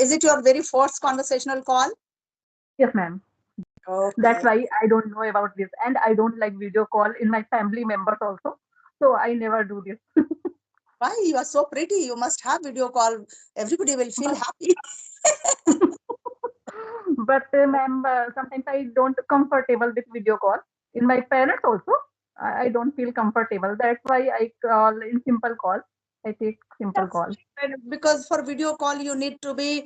Is it your very first conversational call? Yes, ma'am. That's Okay. why I don't know about this, and I don't like video call in my family members also. So I never do this. Why? You are so pretty. You must have video call. Everybody will feel happy. But ma'am, sometimes I don't comfortable with video call. In my parents also, I don't feel comfortable. That's why I call in simple call. I take simple That's call. right, because for video call you need to be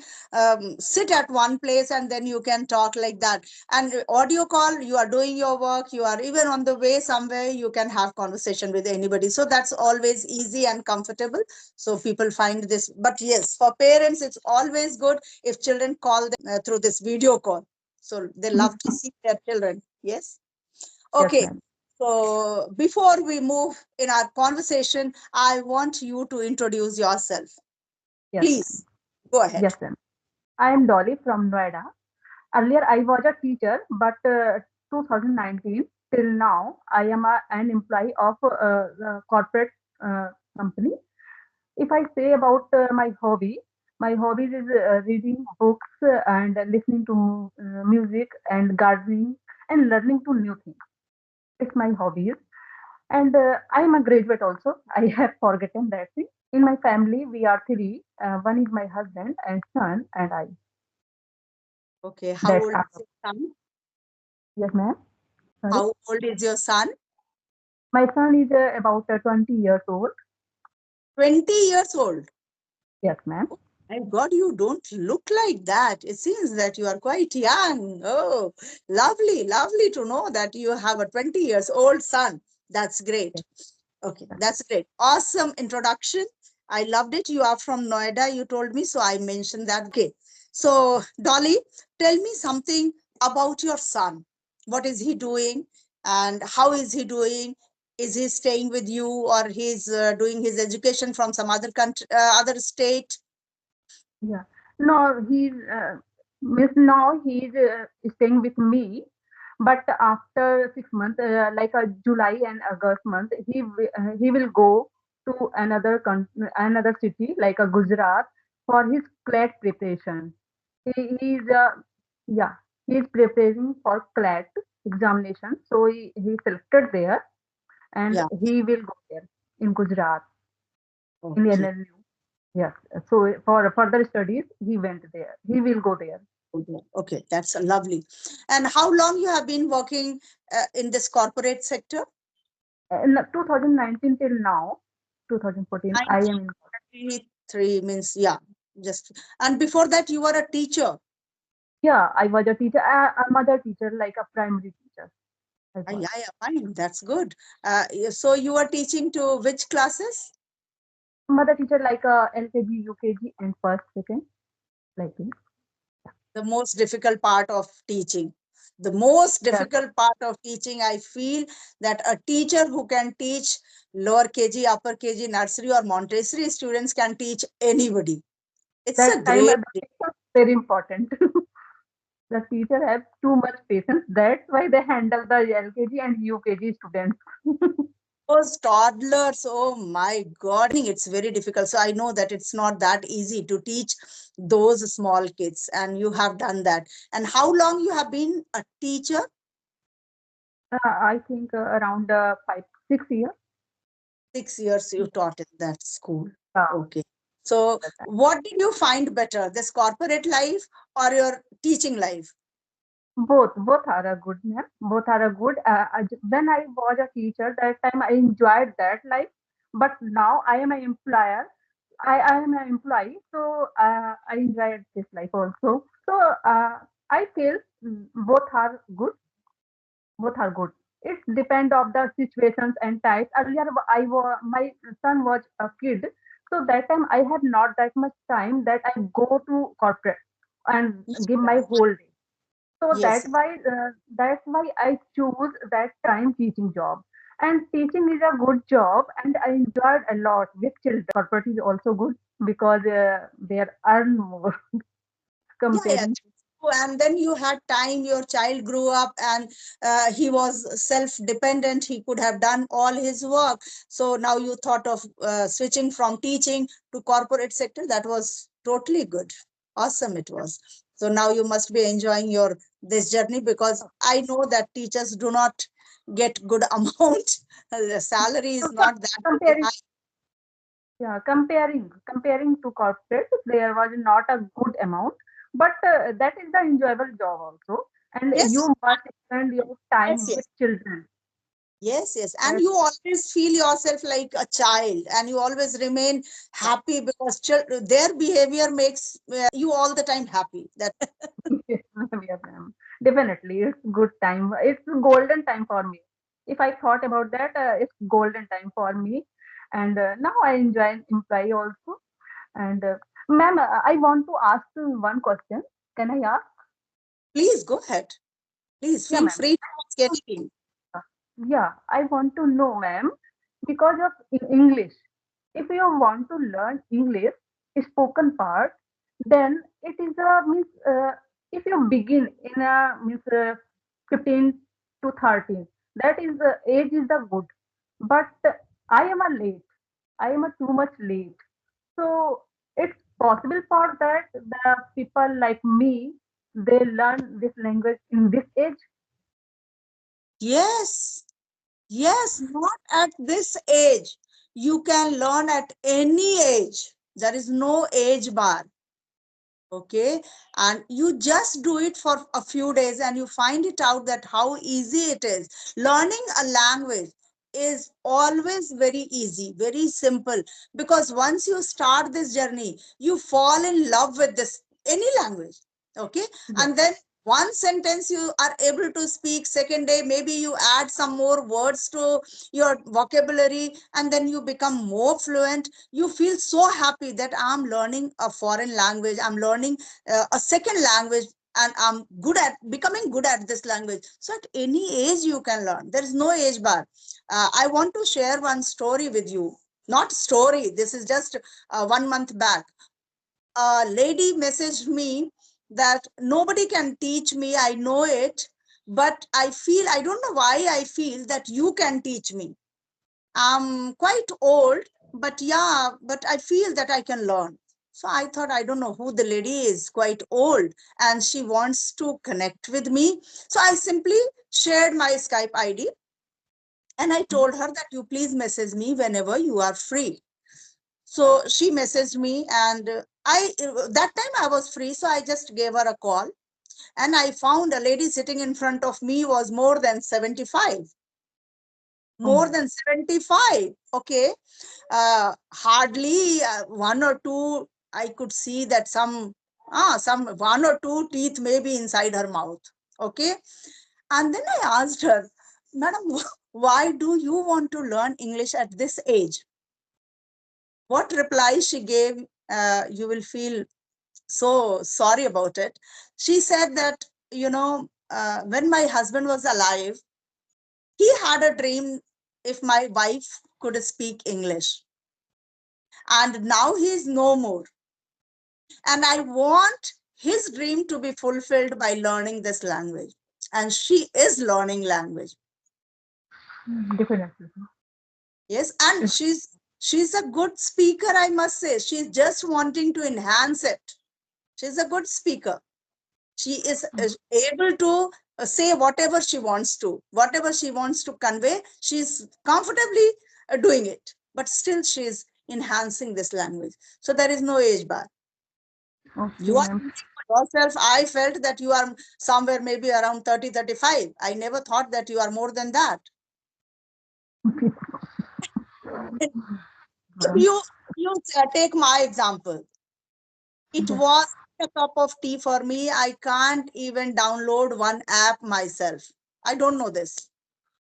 sit at one place and then you can talk like that. And audio call, you are doing your work, you are even on the way somewhere, you can have conversation with anybody. So that's always easy and comfortable. So people find this. But yes, for parents, it's always good if children call them through this video call. So they love to see their children. Yes. Yes, Okay. ma'am. So before we move in our conversation, I want you to introduce yourself. Yes, ma'am. Please go ahead. Yes, ma'am. I am Dolly from Noida. Earlier, I was a teacher, but 2019 till now, I am an employee of a corporate company. If I say about my hobbies is reading books and listening to music and gardening and learning to new things. It's my hobbies. And I am a graduate also. I have forgotten that thing. In my family, we are three. One is my husband and son and I. Okay. How That's old our. is your son? Yes, ma'am. Sorry. How old is your son? My son is about 20 years old. 20 years old. Yes, ma'am. My God, you don't look like that. It seems that you are quite young. Oh, lovely, lovely to know that you have a 20 years old son. That's great. Yes, Okay, ma'am. that's great. Awesome introduction. I loved it. You are from Noida, you told me, so I mentioned that. Okay. So, Dolly, tell me something about your son. What is he doing and how is he doing? Is he staying with you or he's doing his education from some other country, other state? Yeah. No, miss now he's staying with me, but after 6 months, like July and August month, he will go to another city like a Gujarat for his CLAT preparation. He's yeah, he's preparing for CLAT examination, so he selected there and Yeah. he will go there in Gujarat in Okay. NLU. Yes. So for further studies, he went there. He will go there. Okay, okay, that's lovely. And how long you have been working in this corporate sector? In 2019 till now, 2014, I am in. 1993 means, yeah, just. And before that, you were a teacher. Yeah, I was a teacher, a mother teacher, like a primary teacher. I was Yeah, yeah, fine. That's good. So you were teaching to which classes? mother teacher, like a LKG, UKG, and first, second, like this. The most difficult part of teaching. The most Yes, difficult part of teaching, I feel that a teacher who can teach lower KG, upper KG, nursery or Montessori students can teach anybody. It's a that time great. the teacher very important. The teacher has too much patience. That's why they handle the LKG and UKG students. Those toddlers, oh my God, I think it's very difficult. So I know that it's not that easy to teach those small kids, and you have done that. And how long you have been a teacher? I think around 5, 6 years. 6 years you taught in that school. Uh, Okay. So what did you find better, this corporate life or your teaching life? both are a good, ma'am. Both are a good. When I was a teacher, that time I enjoyed that life. But now I am an employer. I am an employee, so I enjoyed this life also. So I feel both are good. Both are good. It depend of the situations and types. Earlier, my son was a kid, so that time I had not that much time that I go to corporate and give my Yeah. whole day. So Yes. that's why I choose that time teaching job. And teaching is a good job, and I enjoyed a lot with children. Corporate is also good because they earn more Yeah, yeah. comparing. True. And then you had time, your child grew up and he was self-dependent. He could have done all his work. So now you thought of switching from teaching to corporate sector. That was totally good. Awesome it was. So now you must be enjoying your this journey, because I know that teachers do not get good amount. The salary is So not that very comparing, high. yeah, comparing to corporate, there was not a good amount, but that is the enjoyable job also, and Yes, you must spend your yes, time with yes. children. Yes, yes. And That you always feel yourself like a child, and you always remain happy because their behavior makes you all the time happy. That yes, ma'am. Definitely, it's good time. It's golden time for me. If I thought about that, it's golden time for me, and now I enjoy employee also. And ma'am, I want to ask you one question. Can I ask? please go ahead. Please Yeah, feel ma'am. free to ask anything. Yeah, I want to know, ma'am, because of English. If you want to learn English spoken part, then it is a means if you begin in a means 15 to 13, that is the age is the good. But I am a late. I am a too much late. So it's possible for that the people like me they learn this language in this age. Yes, yes, not at this age. You can learn at any age. There is no age bar. Okay, and you just do it for a few days and you find it out that how easy it is. Learning a language is always very easy, very simple, because once you start this journey you fall in love with this any language. Okay, Yes. and then one sentence you are able to speak, second day maybe you add some more words to your vocabulary, and then you become more fluent. You feel so happy that I'm learning a foreign language, I'm learning a second language, and I'm good at becoming good at this language. So at any age you can learn, there is no age bar. I want to share one story with you. Not story, this is just 1 month back. A lady messaged me that nobody can teach me, I know it, but I don't know why I feel that you can teach me. I'm quite old, but yeah, but I feel that I can learn. So I thought, I don't know who the lady is, quite old, and she wants to connect with me. So I simply shared my Skype ID and I told her that you please message me whenever you are free. So she messaged me, and that time I was free, so I just gave her a call, and I found a lady sitting in front of me was more than 75. Oh More my than 75. Okay, hardly one or two. I could see that some one or two teeth may be inside her mouth. Okay, and then I asked her, Madam, why do you want to learn English at this age? What reply she gave, you will feel so sorry about it. She said that, when my husband was alive, he had a dream if my wife could speak English, and now he is no more. And I want his dream to be fulfilled by learning this language. And she is learning language. God. Definitely. Yes, and she's a good speaker, I must say. She's just wanting to enhance it. She's a good speaker. She is able to say whatever she wants to convey. She's comfortably doing it, but still she's enhancing this language. So there is no age bar. Okay, You are ma'am. thinking for yourself. I felt that you are somewhere maybe around 30, 35. I never thought that you are more than that. If you take my example, it Yes. was a cup of tea for me. I can't even download one app myself. I don't know this.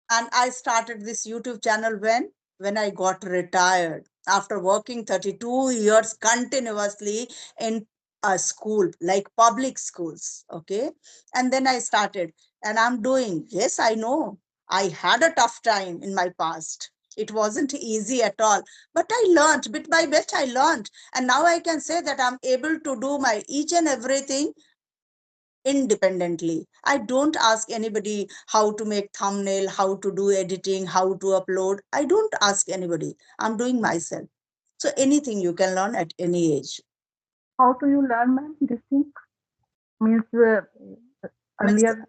And I started this YouTube channel when I got retired after working 32 years continuously in a school, like public schools. Okay, and then I started, and I'm doing, yes, I know I had a tough time in my past. It wasn't easy at all, but I learned bit by bit. I learned, and now I can say that I'm able to do my each and everything independently. I don't ask anybody how to make thumbnail, how to do editing, how to upload. I don't ask anybody. I'm doing myself. So anything you can learn at any age. How do you learn, ma'am, this thing? Means Means earlier.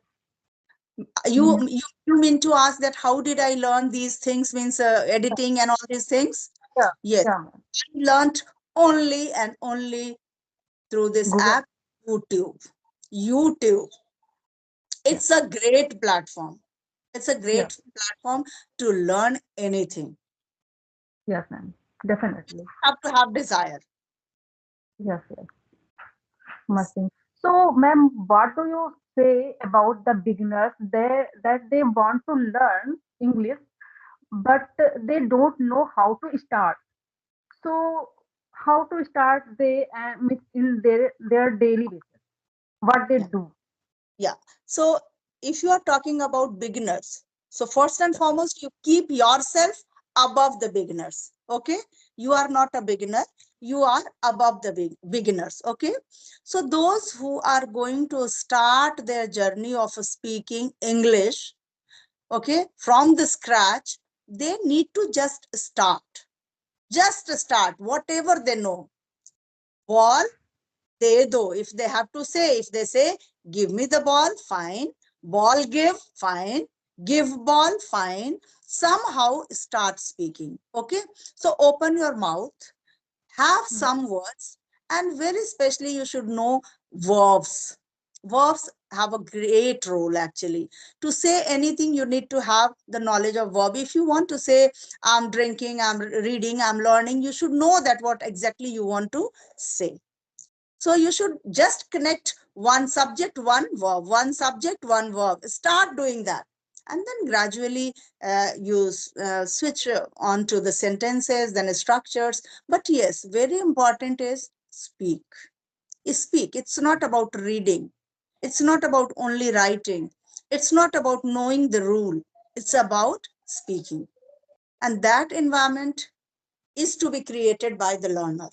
you, Mm, you mean to ask that how did I learn these things, means editing and all these things? yeah, Yes, yeah, ma'am. I learned only and only through this Google. app, YouTube. YouTube. Yeah, It's a great platform. It's a yeah, great platform to learn anything. yes, ma'am. Definitely. Have to have desire. Yes, yes. Must think. So, ma'am, what do you say about the beginners that they want to learn English, but they don't know how to start? So, how to start they in their daily basis? What they Yeah. do? Yeah. So if you are talking about beginners, so first and foremost, you keep yourself above the beginners. Okay. You are not a beginner. You are above the beginners. Okay. So those who are going to start their journey of speaking English, okay, from the scratch, they need to just start. Just start whatever they know. Ball they do. If they have to say, if they say, give me the ball, fine. Ball give, fine. Give ball, fine. Somehow start speaking. Okay. So open your mouth, have Mm, some words, and very especially you should know verbs. Verbs have a great role actually. To say anything, you need to have the knowledge of verb. If you want to say, I'm drinking, I'm reading, I'm learning, you should know that what exactly you want to say. So you should just connect one subject, one verb, one subject, one verb. Start doing that. And then gradually you switch on to the sentences, then structures. But yes, very important is speak. Speak. It's not about reading. It's not about only writing. It's not about knowing the rule. It's about speaking. And that environment is to be created by the learner.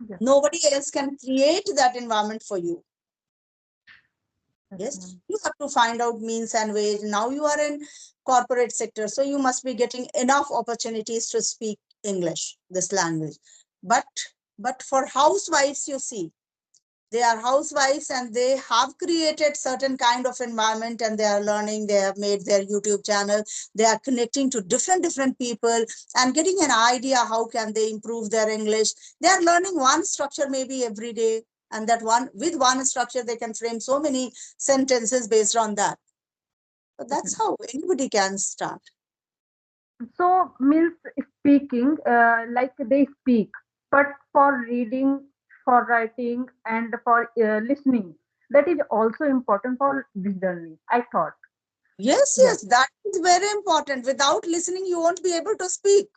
yes, Nobody else can create that environment for you. yes, Yes, ma'am. you have to find out means and ways. Now you are in corporate sector, so you must be getting enough opportunities to speak English, this language. But but for housewives, you see, they are housewives and they have created certain kind of environment and they are learning. They have made their YouTube channel. They are connecting to different people and getting an idea how can they improve their English. They are learning one structure maybe every day, and that one, with one structure they can frame so many sentences based on that. So that's Definitely. how anybody can start. So means speaking, like they speak, but for reading, for writing, and for listening, that is also important for this journey. I thought. Yes, Yes, yes, that is very important. Without listening, you won't be able to speak.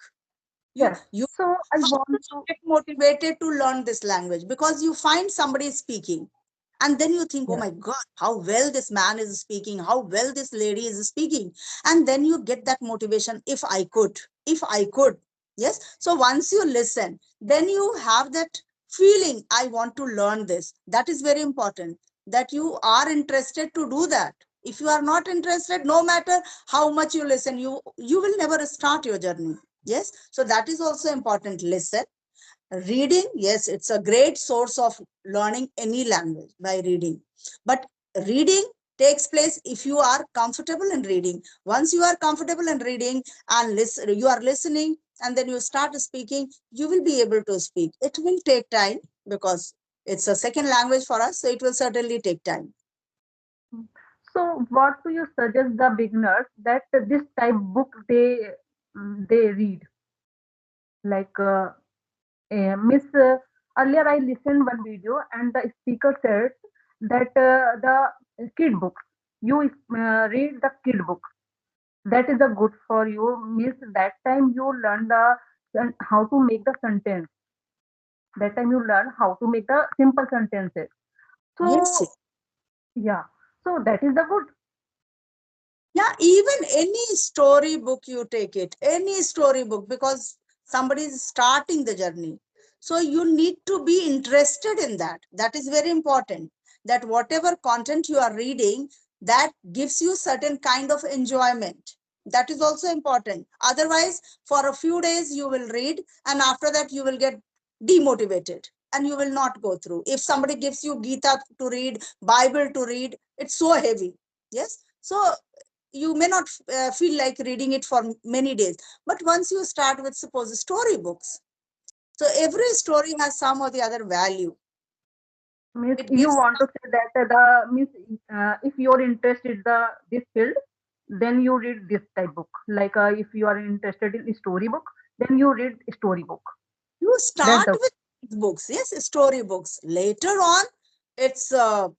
You yes. you So I how do want you to. get motivated to learn this language? Because you find somebody speaking and then you think, oh Yes, my God, how well this man is speaking, how well this lady is speaking. And then you get that motivation, if I could. Yes. So once you listen, then you have that feeling, I want to learn this. That is very important, that you are interested to do that. If you are not interested, no matter how much you listen, you will never start your journey. Yes. So that is also important. Listen. Reading, yes, it's a great source of learning any language by reading. But reading takes place if you are comfortable in reading. Once you are comfortable in reading and listen, you are listening, and then you start speaking, you will be able to speak. It will take time because it's a second language for us, so it will certainly take time. so what do you suggest the beginners that this type book they read? Like Miss earlier I listened one video and the speaker said that the kid book you read the kid book that is a good for you means that time you learn the how to make the sentence that time you learn how to make the simple sentences Yes. so yeah so that is the good. Yeah, even any storybook you take it, any storybook, because somebody is starting the journey. So you need to be interested in that. That is very important. That whatever content you are reading, that gives you certain kind of enjoyment. That is also important. Otherwise, for a few days you will read, and after that you will get demotivated. and you will not go through. If somebody gives you Gita to read, Bible to read, it's so heavy. Yes. So you may not feel like reading it for many days. But once you start with, suppose, storybooks, so every story has some or the other value. Means It you gives. want to say that the means if your interest is the this field, then you read this type book. Like if you are interested in storybook, then you read storybook. You That's start the with books, yes, story books. Later on, it's a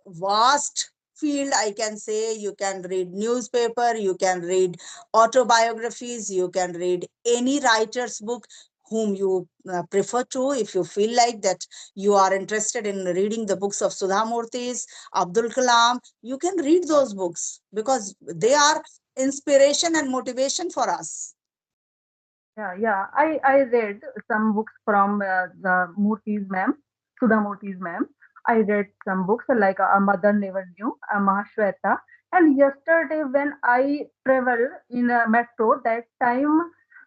vast field, I can say. You can read newspaper, you can read autobiographies, you can read any writer's book whom you prefer to. If you feel like that you are interested in reading the books of Sudha Murthy's, Abdul Kalam, you can read those books because they are inspiration and motivation for us. yeah. I read some books from the Murthy's ma'am, Sudha Murthy's ma'am. I read some books like A Mother Never Knew, Mahashweta. And yesterday when I traveled in a metro, that time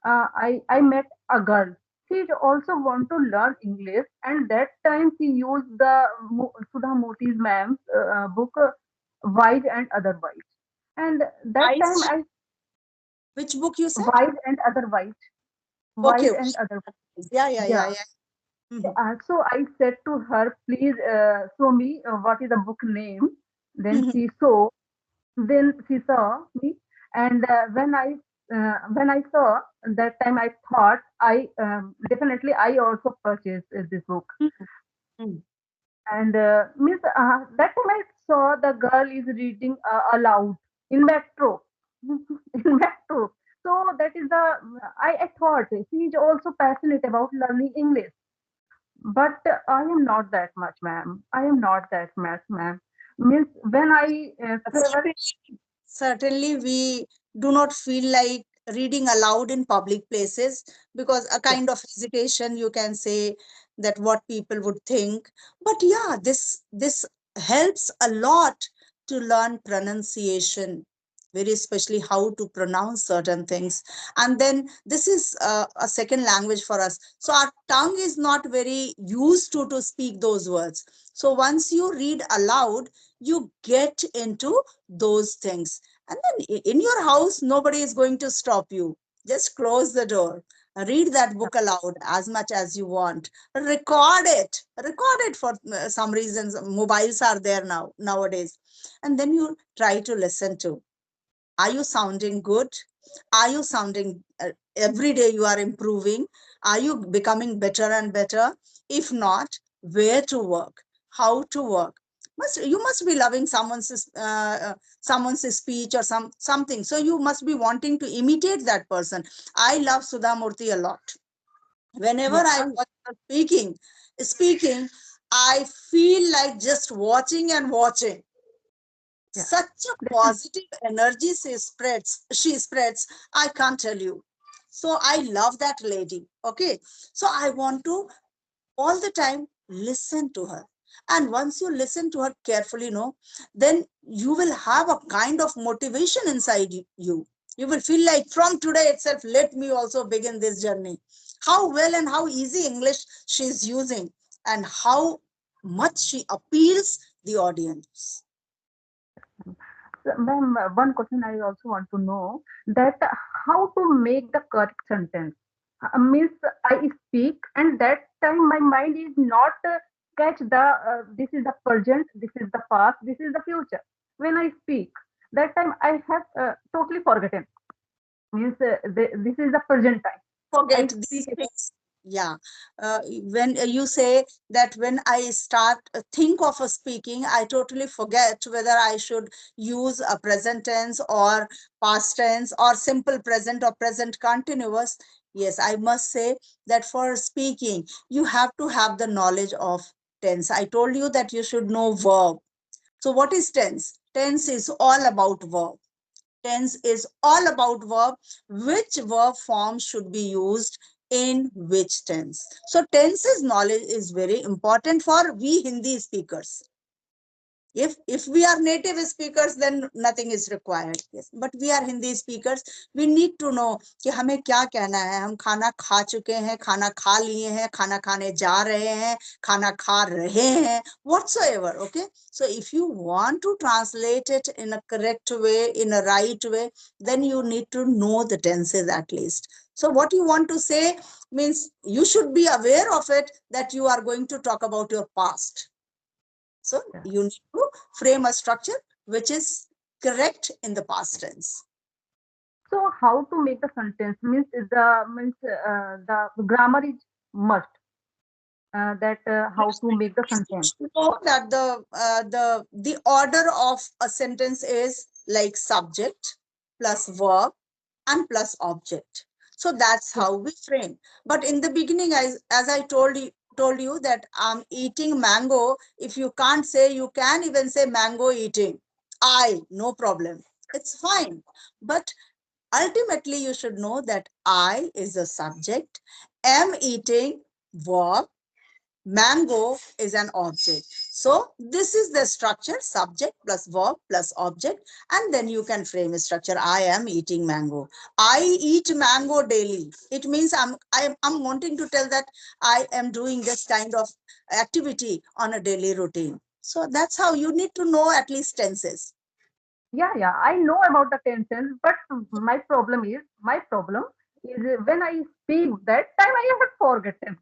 I met a girl. She also want to learn English, and that time she used the Sudha Murthy's ma'am's book, Wise and Otherwise. And that time Wise, I which book you said? Wise and Otherwise, Okay. Wise and Otherwise. Yeah, yeah, yeah, Yeah. yeah. Mhm. So I said to her, please show me what is the book name. Then Mhm. she saw me, and when I saw that time, I thought I definitely I also purchased this book. Mhm. Mhm. And means that time I saw the girl is reading aloud in metro, in metro. So that is the I thought she is also passionate about learning English. But I am not that much, ma'am. I am not that much, ma'am. Means when I travel, Certainly, certainly, we do not feel like reading aloud in public places because a yes, kind of hesitation, you can say, that what people would think. But yeah, this helps a lot to learn pronunciation, very especially how to pronounce certain things. And then this is a second language for us. So our tongue is not very used to speak those words. So once you read aloud, you get into those things. And then in your house, nobody is going to stop you. Just close the door. Read that book aloud as much as you want. Record it. Record it for some reasons. Mobiles are there now nowadays. And then you try to listen to. Are you sounding good? Are you sounding every day you are improving? Are you becoming better and better? If not, where to work? How to work? You must be loving someone's speech or something. So you must be wanting to imitate that person. I love Sudha Murthy a lot. Whenever yeah, I watch her speaking, I feel like just watching and watching. yeah. Such a This is positive energy she spreads, I can't tell you. So I love that lady. Okay, so I want to all the time listen to her. And once you listen to her carefully, then you will have a kind of motivation inside you will feel like from today itself, let me also begin this journey. How well and how easy English she's using, and how much she appeals the audience. ma'am. One question I also want to know that how to make the correct sentence. Means I speak, and that time my mind is not catch the this is the present, this is the past, this is the future. When I speak, that time I have totally forgotten. Means this is the present time. I Forget speak these about things. Yeah. When you say that, when I start think of a speaking, I totally forget whether I should use a present tense or past tense or simple present or present continuous. Yes, I must say that for speaking, you have to have the knowledge of tense. I told you that you should know verb. So what is tense? Tense is all about verb. Tense is all about verb. Which verb form should be used in which tense? So tenses knowledge is very important for we Hindi speakers. If we are native speakers, then nothing is required. Yes, but we are Hindi speakers. We need to know कि हमें क्या कहना है. हम खाना खा चुके हैं, खाना खा लिए हैं, खाना खाने जा रहे हैं, खाना खा रहे हैं, whatsoever. Okay. So if you want to translate it in a correct way, in a right way, then you need to know the tenses at least. So what you want to say means you should be aware of it, that you are going to talk about your past. So you need to frame a structure which is correct in the past tense. So how to make the sentence means the grammar is must. That how to make the sentence. You know that the order of a sentence is like subject plus verb and plus object. So that's how we frame. But in the beginning, as I told you that I'm eating mango. If you can't say, you can even say mango eating. No problem. It's fine. But ultimately, you should know that I is a subject, am eating verb, mango is an object. So this is the structure: subject plus verb plus object, and then you can frame a structure. I am eating mango. I eat mango daily. It means I'm wanting to tell that I am doing this kind of activity on a daily routine. So that's how you need to know at least tenses. Yeah, I know about the tensions, but my problem is when I speak that time I have forgotten.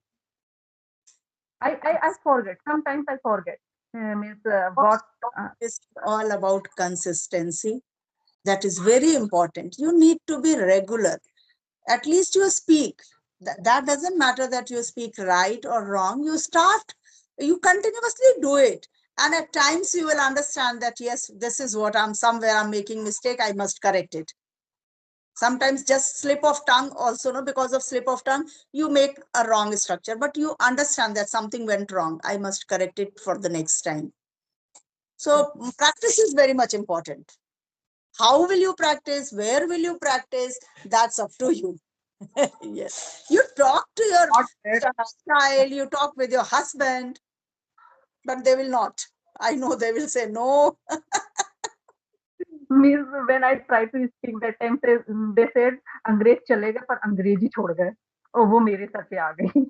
I forget. Sometimes I forget. Means what? It's all about consistency. That is very important. You need to be regular. At least you speak. That doesn't matter that you speak right or wrong. You continuously do it. And at times you will understand that, yes, this is what somewhere I'm making mistake. I must correct it. Sometimes just slip of tongue also, no, because of slip of tongue, you make a wrong structure, but you understand that something went wrong. I must correct it for the next time. So practice is very much important. How will you practice? Where will you practice? That's up to you. Yes. You talk to your child, you talk with your husband, but they will not. I know they will say no. Means when I try to speak that time they said अंग्रेज चले गए पर अंग्रेजी छोड़ गए और वो मेरे सर पे आ गई.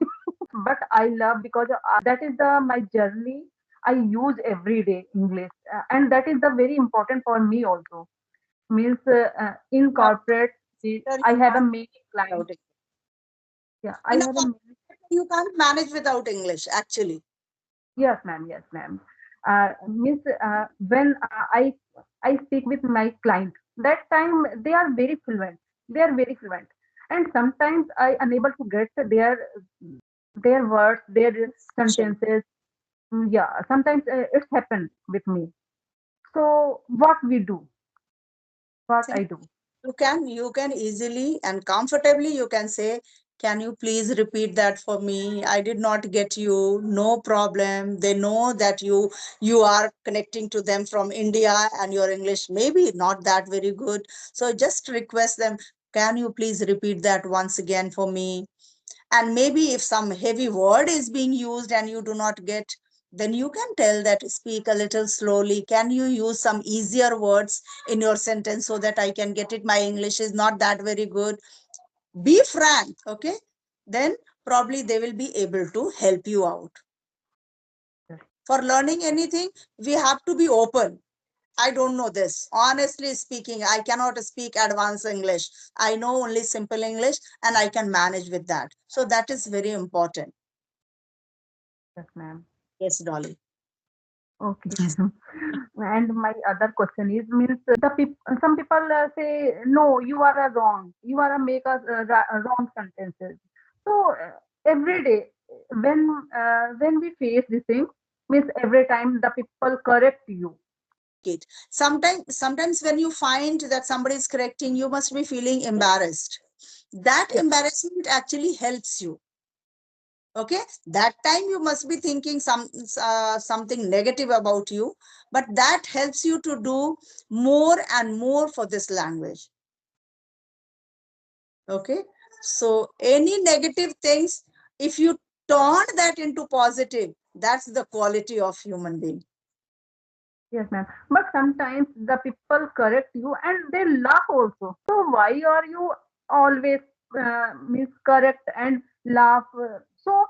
But I love because that is the my journey. I use every day English, and that is the very important for me also. Means in corporate, I have a many clients. Yeah, I have a many. You can't manage without English, actually. Yes, ma'am. Yes, ma'am. Means when I speak with my client, that time they are very fluent. They are very fluent, and sometimes I unable to get their words, their sentences. Yeah, sometimes it's happened with me. So what we do, what I do. You can easily and comfortably, you can say, can you please repeat that for me? I did not get you. No problem. They know that you are connecting to them from India and your English maybe not that very good. So just request them, can you please repeat that once again for me? And maybe if some heavy word is being used and you do not get, then you can tell that speak a little slowly. Can you use some easier words in your sentence so that I can get it? My English is not that very good. Be frank, okay? Then probably they will be able to help you out. For learning anything, we have to be open. I don't know this. Honestly speaking, I cannot speak advanced English. I know only simple English and I can manage with that. So that is very important. Yes, ma'am. Yes, Dolly. Okay. And my other question is, means some people say, no, you are wrong. You are make us wrong sentences. So every day when we face this thing, means every time the people correct you. Sometimes when you find that somebody is correcting, you must be feeling embarrassed. That embarrassment actually helps you. Okay, that time you must be thinking something negative about you, but that helps you to do more and more for this language. Okay, so any negative things, if you turn that into positive, that's the quality of human being. Yes, ma'am. But sometimes the people correct you and they laugh also. So why are you always miscorrect and laugh? So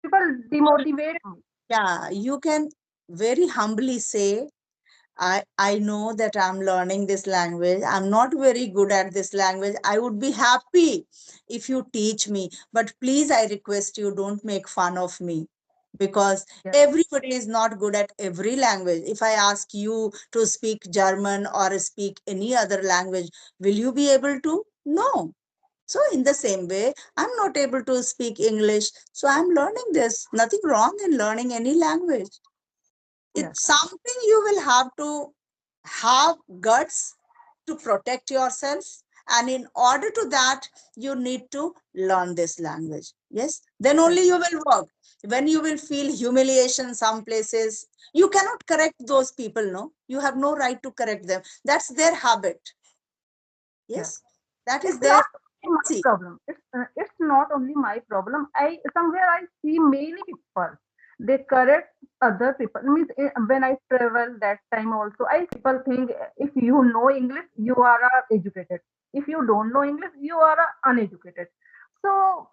people demotivate me. Yeah, you can very humbly say, I know that I'm learning this language. I'm not very good at this language. I would be happy if you teach me, but please, I request you, don't make fun of me, because Yes, everybody is not good at every language. If I ask you to speak German or speak any other language, will you be able to? No. So in the same way, I'm not able to speak English. So I'm learning this. Nothing wrong in learning any language. yes, It's something you will have to have guts to protect yourself. And in order to that, you need to learn this language. Yes, then yes, only you will work. When you will feel humiliation some places, you cannot correct those people. No, you have no right to correct them. That's their habit. yes. Yes, that is It's their not only my see. problem. It's not only my problem. I somewhere I see many people. They correct other people. Means when I travel that time also, I people think if you know English, you are educated. If you don't know English, you are uneducated. So